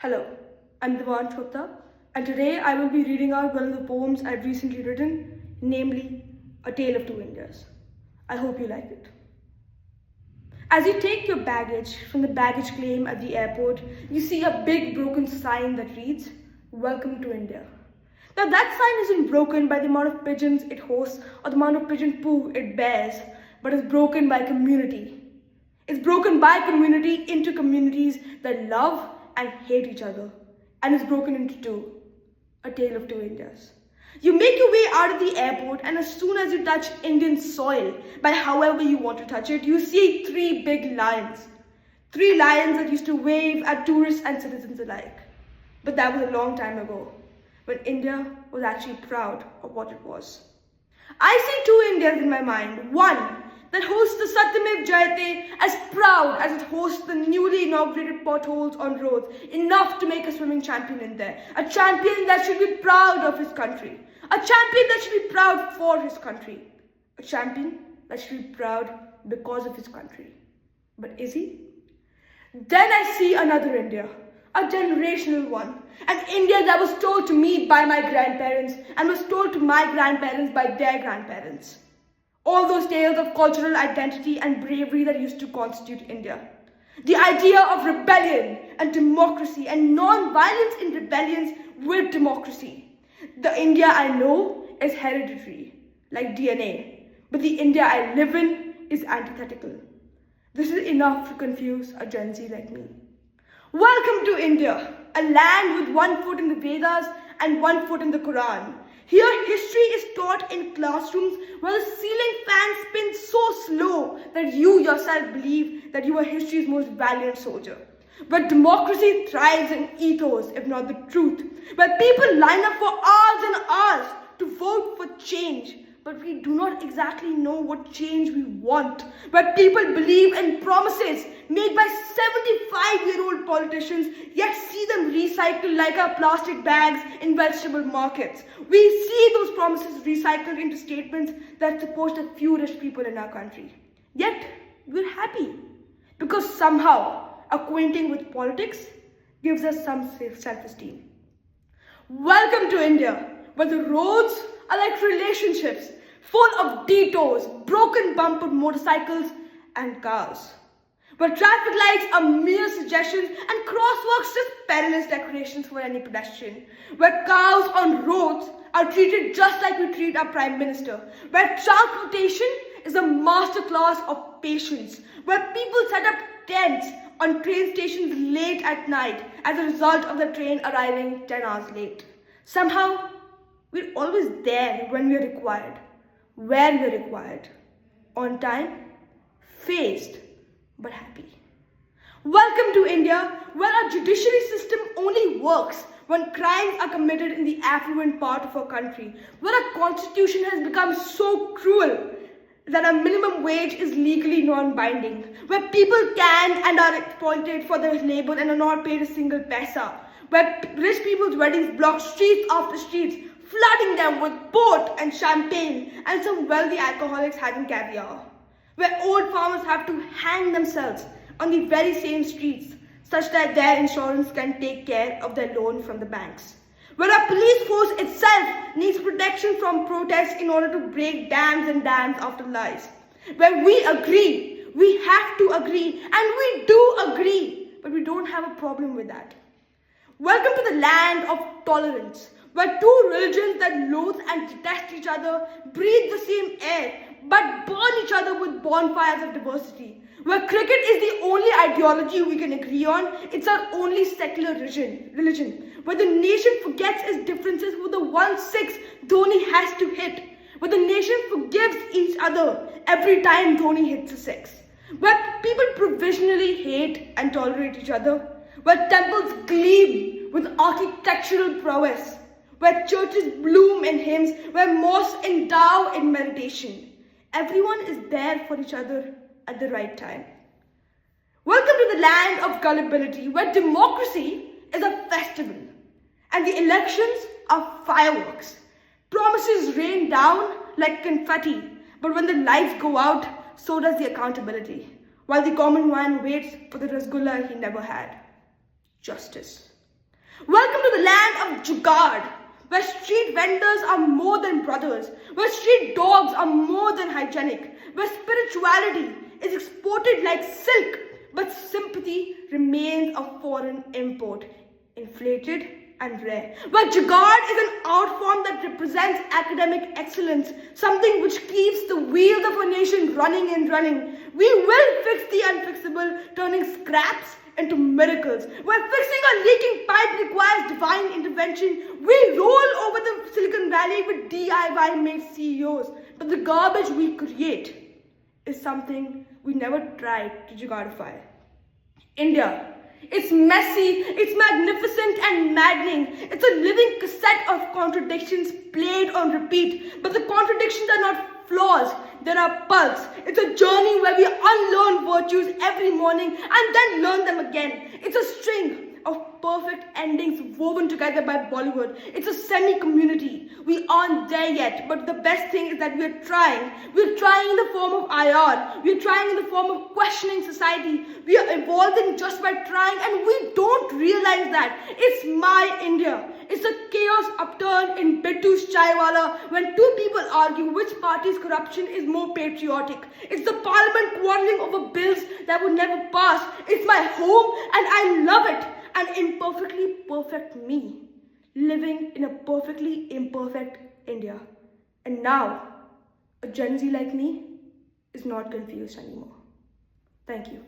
Hello, I'm Devan Chopta, and today I will be reading out one of the poems I've recently written, namely A Tale of Two Indias. I hope you like it. As you take your baggage from the baggage claim at the airport, you see a big broken sign that reads, Welcome to India. Now that sign isn't broken by the amount of pigeons it hosts or the amount of pigeon poo it bears, but is broken by community. It's broken by community into communities that love and hate each other, and is broken into two, a tale of two Indias. You make your way out of the airport, and as soon as you touch Indian soil, by however you want to touch it, you see three big lions. Three lions that used to wave at tourists and citizens alike. But that was a long time ago, when India was actually proud of what it was. I see two Indias in my mind. One that hosts the Satyamev Jayate as proud as it hosts the newly inaugurated potholes on roads, enough to make a swimming champion in there. A champion that should be proud of his country. A champion that should be proud for his country. A champion that should be proud because of his country. But is he? Then I see another India, a generational one. An India that was told to me by my grandparents and was told to my grandparents by their grandparents. All those tales of cultural identity and bravery that used to constitute India. The idea of rebellion and democracy and non-violence in rebellions with democracy. The India I know is hereditary, like DNA, but the India I live in is antithetical. This is enough to confuse a Gen Z like me. Welcome to India, a land with one foot in the Vedas and one foot in the Quran. Here, history is taught in classrooms where the ceiling fan spins so slow that you yourself believe that you are history's most valiant soldier. But democracy thrives in ethos, if not the truth, where people line up for hours and hours to vote for change. But we do not exactly know what change we want. But people believe in promises made by 75-year-old politicians, yet see them recycled like our plastic bags in vegetable markets. We see those promises recycled into statements that support a few rich people in our country. Yet, we're happy because somehow acquainting with politics gives us some self-esteem. Welcome to India, where the roads are like relationships, full of detours, broken bumper motorcycles and cars. Where traffic lights are mere suggestions and crosswalks just perilous decorations for any pedestrian. Where cows on roads are treated just like we treat our Prime Minister. Where transportation is a masterclass of patience. Where people set up tents on train stations late at night as a result of the train arriving 10 hours late. Somehow, we're always there when we're required, where we're required, on time, phased, but happy. Welcome to India, where our judiciary system only works when crimes are committed in the affluent part of our country, where our constitution has become so cruel that our minimum wage is legally non-binding, where people can and are exploited for their labor and are not paid a single paisa, where rich people's weddings block streets after streets, flooding them with port and champagne and some wealthy alcoholics having caviar, where old farmers have to hang themselves on the very same streets such that their insurance can take care of their loan from the banks, where our police force itself needs protection from protests in order to break dams and dams after lies, where we agree, we have to agree, and we do agree, but we don't have a problem with that. Welcome to the land of tolerance, where two religions that loathe and detest each other breathe the same air but burn each other with bonfires of diversity. Where cricket is the only ideology we can agree on, it's our only secular religion. Where the nation forgets its differences for the 1/6 Dhoni has to hit. Where the nation forgives each other every time Dhoni hits a six. Where people provisionally hate and tolerate each other. Where temples gleam with architectural prowess. Where churches bloom in hymns, where mosques endow in meditation. Everyone is there for each other at the right time. Welcome to the land of gullibility, where democracy is a festival and the elections are fireworks. Promises rain down like confetti, but when the lights go out, so does the accountability, while the common man waits for the rasgulla he never had. Justice. Welcome to the land of Jugaad, where street vendors are more than brothers, where street dogs are more than hygienic, where spirituality is exported like silk, but sympathy remains a foreign import, inflated and rare. Where Jugaad is an art form that represents academic excellence, something which keeps the wheels of a nation running and running. We will fix the unfixable, turning scraps into miracles. Where fixing a leaking pipe requires divine intervention, we roll over the Silicon Valley with DIY-made CEOs. But the garbage we create is something we never tried to Jugaadify. India. It's messy, it's magnificent and maddening. It's a living cassette of contradictions played on repeat. But the contradictions are not flaws, there are pulse. It's a journey where we unlearn virtues every morning and then learn them again. It's a string of perfect endings woven together by Bollywood. It's a semi-community. We aren't there yet, but the best thing is that we're trying. We're trying in the form of IR. We're trying in the form of questioning society. We are evolving just by trying, and we don't realize that. It's my India. It's a chaos upturned in Bittu's Chaiwala when two people argue which party's corruption is more patriotic. It's the parliament quarreling over bills that would never pass. It's my home and I love it. An imperfectly perfect me living in a perfectly imperfect India. And now, a Gen Z like me is not confused anymore. Thank you.